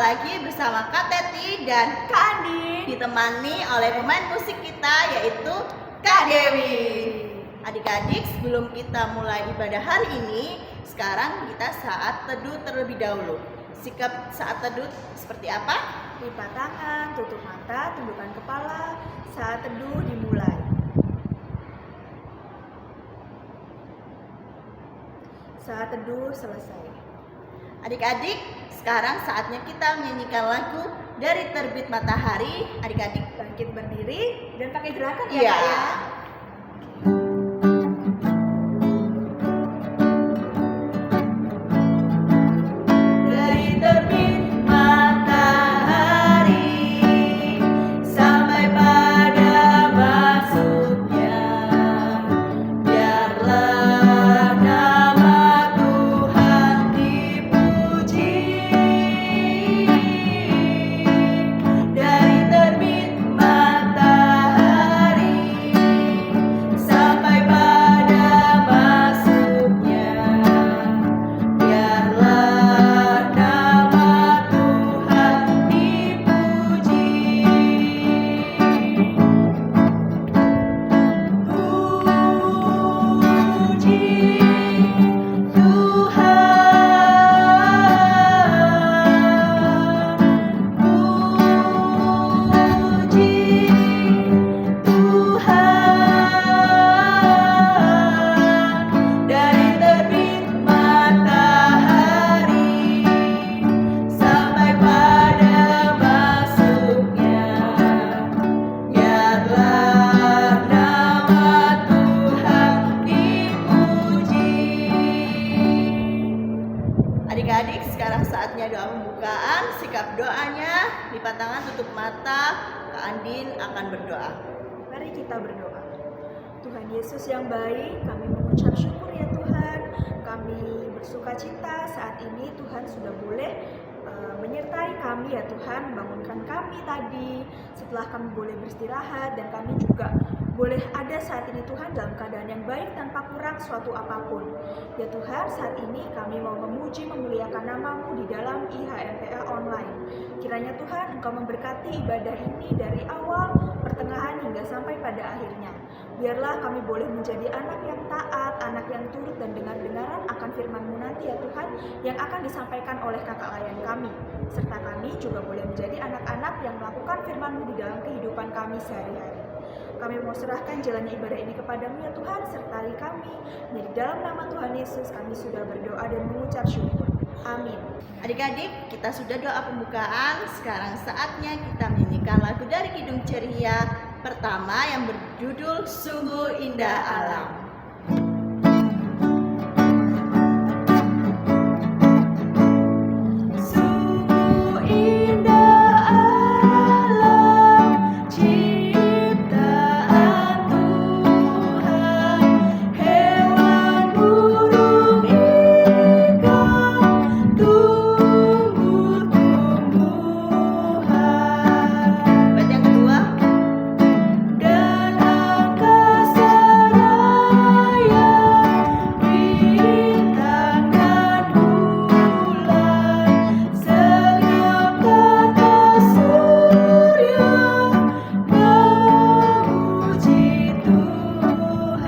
lagi bersama Kak Teti dan Kak Andi, ditemani oleh pemain musik kita yaitu Kak Dewi. Adik-adik, sebelum kita mulai ibadah hari ini, sekarang kita saat teduh terlebih dahulu. Sikap saat teduh seperti apa? lipat tangan, tutup mata, tundukkan kepala. Saat teduh dimulai. Saat teduh selesai. Adik-adik, sekarang saatnya kita menyanyikan lagu dari Terbit Matahari. Adik-adik Bangkit berdiri dan pakai gerakan ya Iya. Kak ya. Dari terbit matahari sampai pada masuknya, biarlah nama Tuhan dipuji. Dari terbit matahari sampai pada masuknya, biarlah nama Tuhan dipuji. Puji Tuhan. Dari terbit matahari sampai pada masuknya, biarlah nama Tuhan dipuji. Adik-adik, sekarang saatnya doa pembukaan. Sikap doanya, lipat tangan, tutup mata. Kak Andin akan berdoa. Mari kita berdoa. Tuhan Yesus yang baik, kami mengucap syukur ya Tuhan. Kami bersuka cita saat ini Tuhan sudah boleh menyertai kami ya Tuhan, membangunkan kami tadi setelah kami boleh beristirahat, dan kami juga boleh ada saat ini Tuhan dalam keadaan yang baik tanpa kurang suatu apapun. Ya Tuhan, saat ini kami mau memuji memuliakan nama-Mu di dalam IHMPA online. Kiranya Tuhan Engkau memberkati ibadah ini dari awal, pertengahan hingga sampai pada akhirnya. Biarlah kami boleh menjadi anak yang taat, anak yang turut dan dengar-dengaran akan firman-Mu nanti ya Tuhan, yang akan disampaikan oleh kakak layan kami. Serta kami juga boleh menjadi anak-anak yang melakukan firman-Mu di dalam kehidupan kami sehari-hari. Kami mau serahkan jalannya ibadah ini kepadamu ya Tuhan, sertai kami. Di dalam nama Tuhan Yesus kami sudah berdoa dan mengucap syukur. Amin. Adik-adik, kita sudah doa pembukaan. Sekarang saatnya kita menyanyikan lagu dari Kidung Ceria pertama yang berjudul Sungguh Indah Alam. Sungguh indah alam ciptaan Tuhan, hewan, burung, ikan, tumbuh-tumbuhan. Baca yang kedua. Dan angkasa raya, bintang dan bulan, segenap tata surya, memuji Tuhan.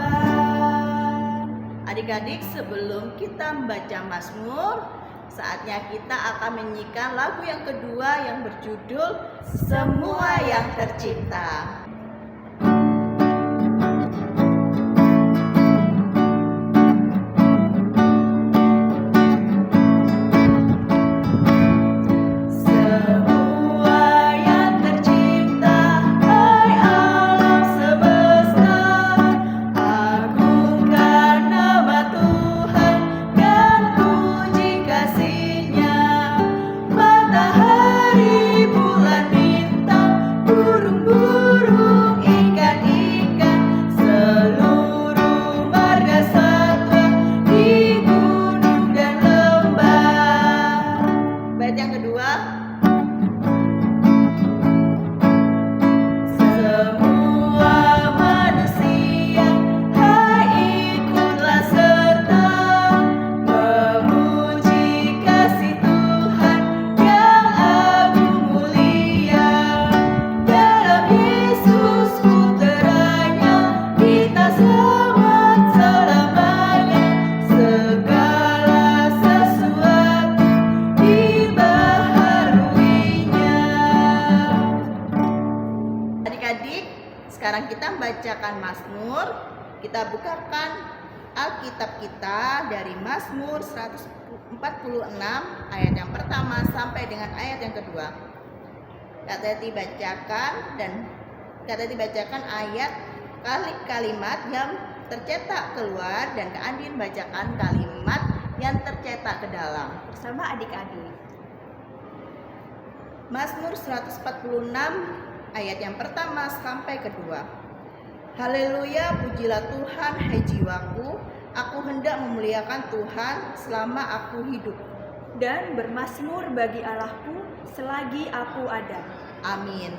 Adik-adik, sebelum kita membaca Mazmur, saatnya kita akan menyanyikan lagu yang kedua yang berjudul Semua yang Tercipta. Semua yang tercipta, hai alam semesta, agungkan nama Tuhan dan puji kasih-Nya. Matahari, bulan, bintang, burung-burung membacakan Mazmur, kita bukakan Alkitab kita dari Mazmur 146 ayat yang pertama sampai dengan ayat yang kedua. Kata dibacakan ayat kalimat yang tercetak keluar dan Kak Andin bacakan kalimat yang tercetak ke dalam bersama adik-adik. Mazmur 146 ayat yang pertama sampai kedua. Haleluya, pujilah Tuhan, hai jiwaku, aku hendak memuliakan Tuhan selama aku hidup. Dan bermazmur bagi Allahku selagi aku ada. Amin.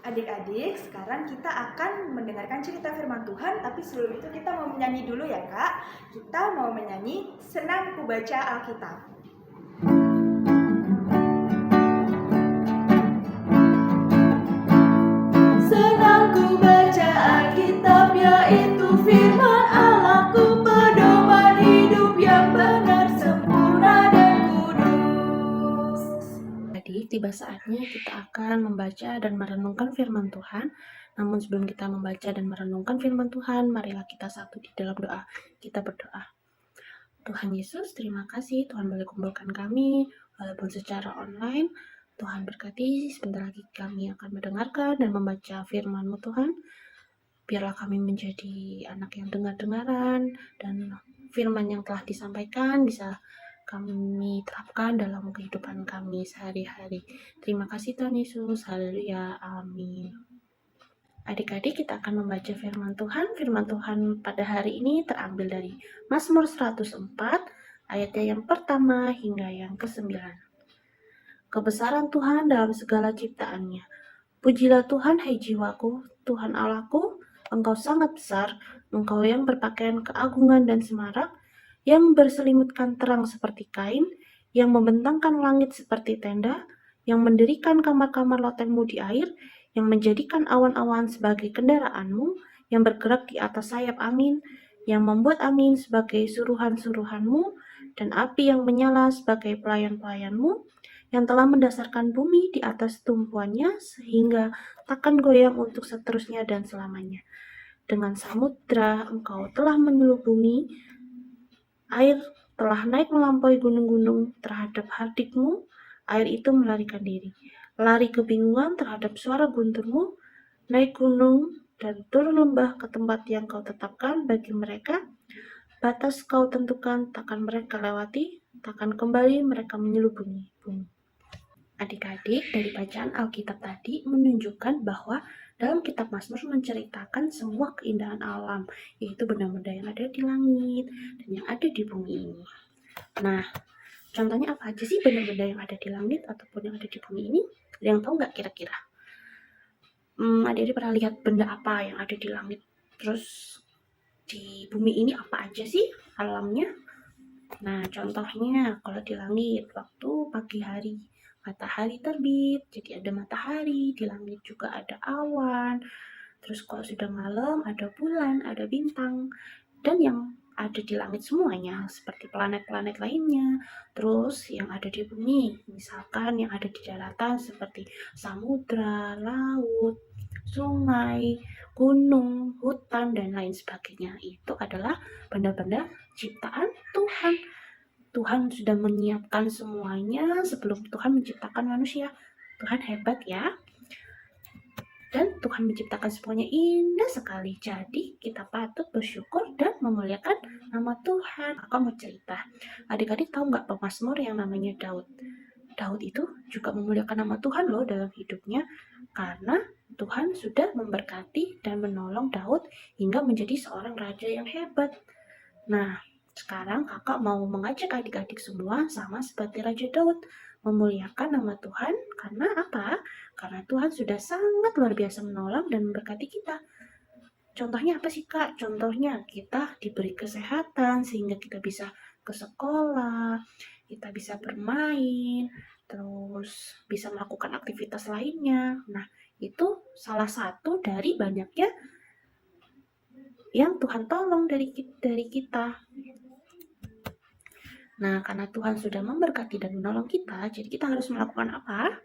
Adik-adik, sekarang kita akan mendengarkan cerita firman Tuhan, tapi sebelum itu kita mau menyanyi dulu ya Kak. Kita mau menyanyi Senang Ku Baca Alkitab. Senang ku baca Alkitab, yaitu firman Allahku, pedoman hidup yang benar, sempurna dan kudus. Jadi tiba saatnya kita akan membaca dan merenungkan firman Tuhan. Namun sebelum kita membaca dan merenungkan firman Tuhan, marilah kita satu di dalam doa. Kita berdoa. Tuhan Yesus, terima kasih Tuhan boleh kumpulkan kami walaupun secara online. Tuhan berkati, sebentar lagi kami akan mendengarkan dan membaca firman-Mu Tuhan. Biarlah kami menjadi anak yang dengar-dengaran dan firman yang telah disampaikan bisa kami terapkan dalam kehidupan kami sehari-hari. Terima kasih Tuhan Yesus. Haleluya. Amin. Adik-adik, kita akan membaca firman Tuhan. Firman Tuhan pada hari ini terambil dari Mazmur 104 ayatnya yang pertama hingga yang ke-9. Kebesaran Tuhan dalam segala ciptaannya. Pujilah Tuhan, hai jiwaku, Tuhan Allahku, Engkau sangat besar, Engkau yang berpakaian keagungan dan semarak, yang berselimutkan terang seperti kain, yang membentangkan langit seperti tenda, yang mendirikan kamar-kamar lotengmu di air, yang menjadikan awan-awan sebagai kendaraanmu, yang bergerak di atas sayap angin, yang membuat angin sebagai suruhan-suruhanmu, dan api yang menyala sebagai pelayan-pelayanmu, yang telah mendasarkan bumi di atas tumpuannya sehingga takkan goyang untuk seterusnya dan selamanya. Dengan samudra engkau telah menyeluruh bumi, air telah naik melampaui gunung-gunung terhadap hardikmu, air itu melarikan diri. Lari kebingungan terhadap suara gunturmu, naik gunung dan turun lembah ke tempat yang kau tetapkan bagi mereka. Batas kau tentukan, takkan mereka lewati, takkan kembali mereka menyelubungi bumi. Adik-adik, dari bacaan Alkitab tadi menunjukkan bahwa dalam kitab Mazmur menceritakan semua keindahan alam, yaitu benda-benda yang ada di langit dan yang ada di bumi ini. Nah, contohnya apa aja sih benda-benda yang ada di langit ataupun yang ada di bumi ini? Ada yang tahu nggak kira-kira? Adik-adik pernah lihat benda apa yang ada di langit? Terus di bumi ini apa aja sih alamnya? Nah, contohnya kalau di langit waktu pagi hari, matahari terbit, jadi ada matahari, di langit juga ada awan. Terus kalau sudah malam ada bulan, ada bintang, dan yang ada di langit semuanya seperti planet-planet lainnya. Terus yang ada di bumi, misalkan yang ada di daratan seperti samudra, laut, sungai, gunung, hutan, dan lain sebagainya. Itu adalah benda-benda ciptaan Tuhan. Tuhan sudah menyiapkan semuanya sebelum Tuhan menciptakan manusia. Tuhan hebat ya. Dan Tuhan menciptakan semuanya indah sekali. Jadi kita patut bersyukur dan memuliakan nama Tuhan. Aku mau cerita. Adik-adik tahu nggak pemazmur yang namanya Daud? Daud itu juga memuliakan nama Tuhan loh dalam hidupnya. Karena Tuhan sudah memberkati dan menolong Daud hingga menjadi seorang raja yang hebat. Nah, sekarang kakak mau mengajak adik-adik semua sama seperti Raja Daud memuliakan nama Tuhan. Karena apa? Karena Tuhan sudah sangat luar biasa menolong dan memberkati kita. Contohnya apa sih Kak? Contohnya kita diberi kesehatan sehingga kita bisa ke sekolah, kita bisa bermain, terus bisa melakukan aktivitas lainnya. Nah, itu salah satu dari banyaknya yang Tuhan tolong dari kita. Nah, karena Tuhan sudah memberkati dan menolong kita, jadi kita harus melakukan apa?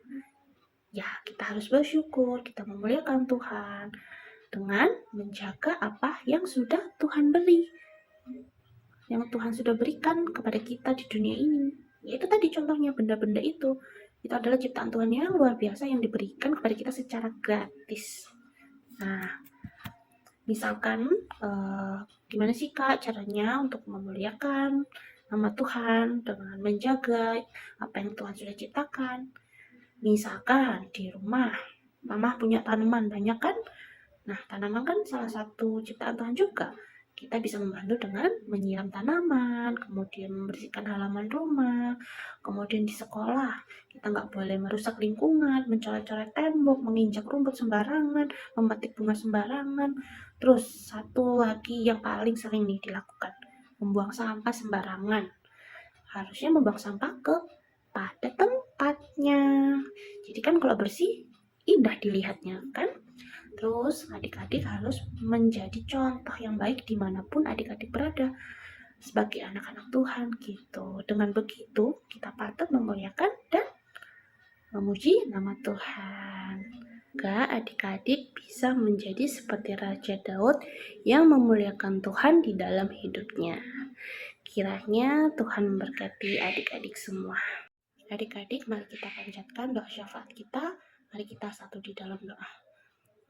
Ya, kita harus bersyukur, kita memuliakan Tuhan. dengan menjaga apa yang sudah Tuhan beri, yang Tuhan sudah berikan kepada kita di dunia ini. Yaitu tadi contohnya benda-benda itu adalah ciptaan Tuhan yang luar biasa yang diberikan kepada kita secara gratis. Nah, misalkan gimana sih Kak caranya untuk memuliakan nama Tuhan dengan menjaga apa yang Tuhan sudah ciptakan? Misalkan di rumah, Mama punya tanaman banyak kan? Nah, tanaman kan salah satu ciptaan Tuhan juga. Kita bisa membantu dengan menyiram tanaman, kemudian membersihkan halaman rumah, kemudian di sekolah kita nggak boleh merusak lingkungan, mencoret-coret tembok, menginjak rumput sembarangan, memetik bunga sembarangan. Terus satu lagi yang paling sering nih dilakukan, membuang sampah sembarangan. Harusnya membuang sampah pada tempatnya. Jadi kan kalau bersih, indah dilihatnya kan? Terus adik-adik harus menjadi contoh yang baik dimanapun adik-adik berada sebagai anak-anak Tuhan gitu. Dengan begitu kita patut memuliakan dan memuji nama Tuhan. Semoga adik-adik bisa menjadi seperti Raja Daud yang memuliakan Tuhan di dalam hidupnya. Kiranya Tuhan memberkati adik-adik semua. Adik-adik, mari kita panjatkan doa syafaat kita. Mari kita satu di dalam doa.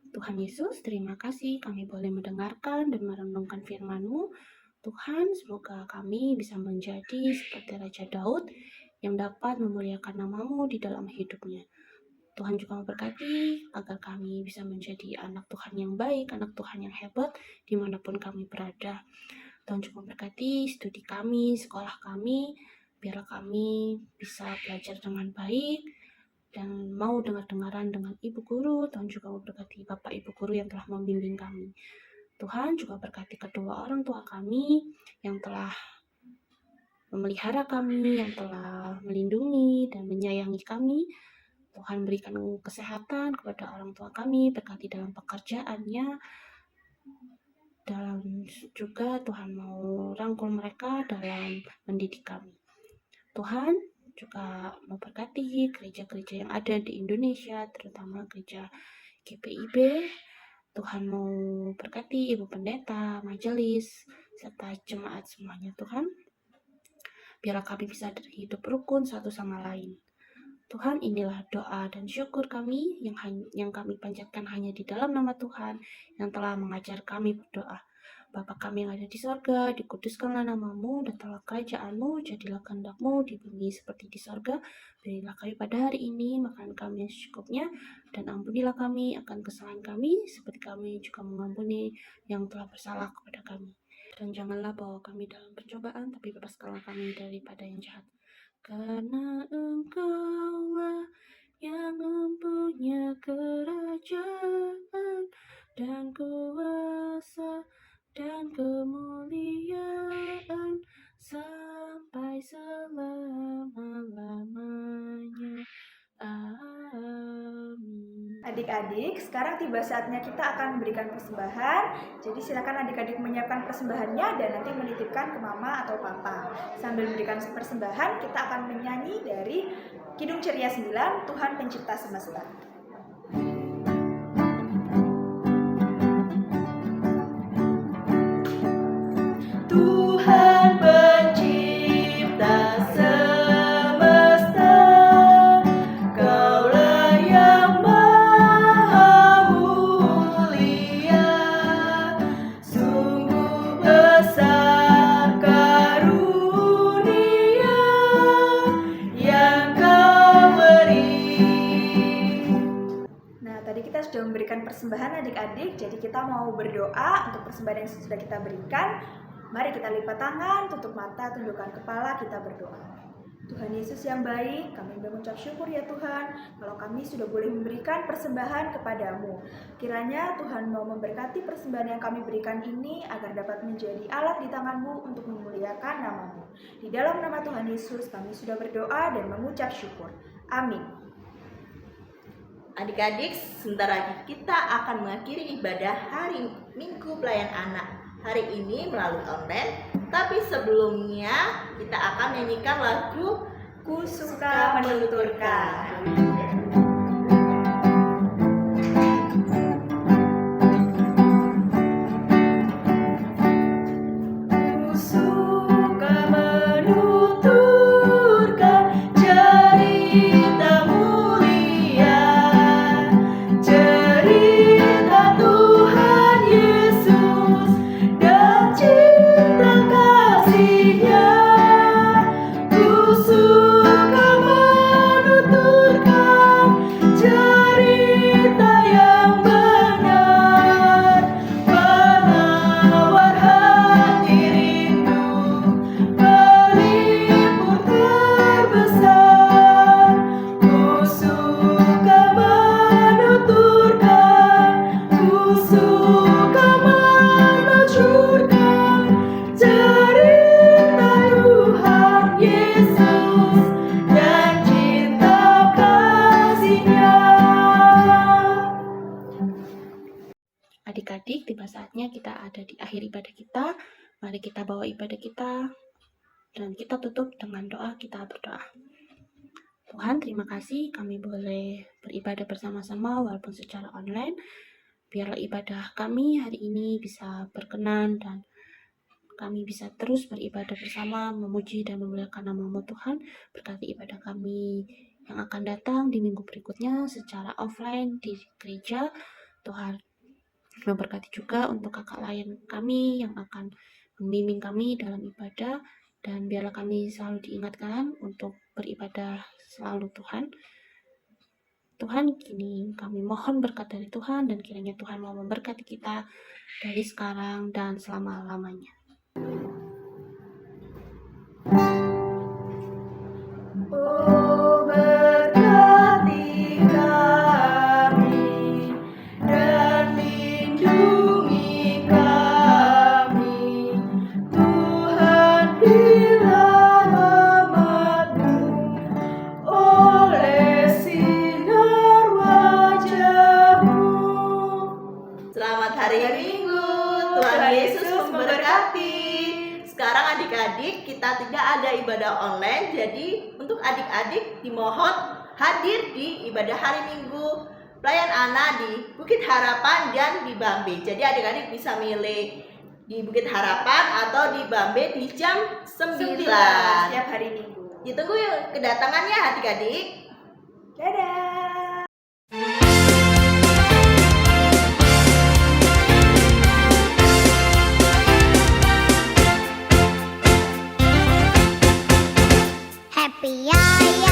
Tuhan Yesus, terima kasih kami boleh mendengarkan dan merenungkan firman-Mu. Tuhan, semoga kami bisa menjadi seperti Raja Daud yang dapat memuliakan nama-Mu di dalam hidupnya. Tuhan juga memberkati agar kami bisa menjadi anak Tuhan yang baik, anak Tuhan yang hebat dimanapun kami berada. Tuhan juga memberkati studi kami, sekolah kami, biarlah kami bisa belajar dengan baik, dan mau dengar-dengaran dengan ibu guru. Tuhan juga memberkati bapak ibu guru yang telah membimbing kami. Tuhan juga berkati kedua orang tua kami yang telah memelihara kami, yang telah melindungi dan menyayangi kami. Tuhan berikan kesehatan kepada orang tua kami, berkati dalam pekerjaannya, dan juga Tuhan mau rangkul mereka dalam mendidik kami. Tuhan juga memberkati gereja-gereja yang ada di Indonesia, terutama gereja GPIB. Tuhan mau berkati ibu pendeta, majelis, serta jemaat semuanya Tuhan. Biarlah kami bisa hidup rukun satu sama lain. Tuhan, inilah doa dan syukur kami yang kami panjatkan hanya di dalam nama Tuhan yang telah mengajar kami berdoa. Bapa kami yang ada di sorga, dikuduskanlah nama-Mu, datanglah kerajaan-Mu, jadilah kehendak-Mu di bumi seperti di sorga. Berilah kami pada hari ini makanan kami yang secukupnya, dan ampunilah kami akan kesalahan kami, seperti kami juga mengampuni yang telah bersalah kepada kami. Dan janganlah bawa kami dalam pencobaan, tapi bebaskanlah kami daripada yang jahat. Karena Engkaulah yang mempunyai kerajaan dan kuasa dan kemuliaan sampai selama-lamanya. Amin. Adik-adik, sekarang tiba saatnya kita akan memberikan persembahan. Jadi silakan adik-adik menyiapkan persembahannya dan nanti menitipkan ke mama atau papa. Sambil memberikan persembahan, kita akan menyanyi dari Kidung Ceria 9, Tuhan Pencipta Semesta. Tuhan pencipta semesta, Kaulah yang maha mulia, sungguh besar karunia yang Kau beri. Nah, tadi kita sudah memberikan persembahan adik-adik, jadi kita mau berdoa untuk persembahan yang sudah kita berikan. Mari kita lipat tangan, tutup mata, tundukkan kepala, kita berdoa. Tuhan Yesus yang baik, kami mengucap syukur ya Tuhan, kalau kami sudah boleh memberikan persembahan kepadamu. Kiranya Tuhan mau memberkati persembahan yang kami berikan ini, agar dapat menjadi alat di tangan-Mu untuk memuliakan nama-Mu. Di dalam nama Tuhan Yesus, kami sudah berdoa dan mengucap syukur. Amin. Adik-adik, sebentar lagi kita akan mengakhiri ibadah hari Minggu Pelayan Anak. Hari ini melalui online, tapi sebelumnya kita akan menyanyikan lagu Ku suka menuturkan. saatnya kita ada di akhir ibadah kita. Mari kita bawa ibadah kita dan kita tutup dengan doa. Kita berdoa. Tuhan, terima kasih kami boleh beribadah bersama-sama walaupun secara online. Biarlah ibadah kami hari ini bisa berkenan dan kami bisa terus beribadah bersama, memuji dan memuliakan nama-Mu Tuhan. Berkati ibadah kami yang akan datang di minggu berikutnya secara offline di gereja. Tuhan, memberkati juga untuk kakak lain kami yang akan membimbing kami dalam ibadah. Dan biarlah kami selalu diingatkan untuk beribadah selalu Tuhan. Tuhan, kini kami mohon berkat dari Tuhan dan kiranya Tuhan mau memberkati kita dari sekarang dan selama-lamanya. Oh, berkati kami dan lindungi kami, Tuhan, bila rahmat-Mu oleh sinar wajah-Mu. Selamat hari Minggu, Tuhan Yesus memberkati. Sekarang adik-adik kita tidak ada ibadah online, jadi untuk adik-adik dimohon hadir di ibadah hari Minggu pelayan anak di Bukit Harapan dan di Bambe. Jadi adik-adik bisa milih di Bukit Harapan atau di Bambe di jam 9. Setiap hari Minggu. Ditunggu kedatangannya adik-adik. Dadah. Happy Yaya.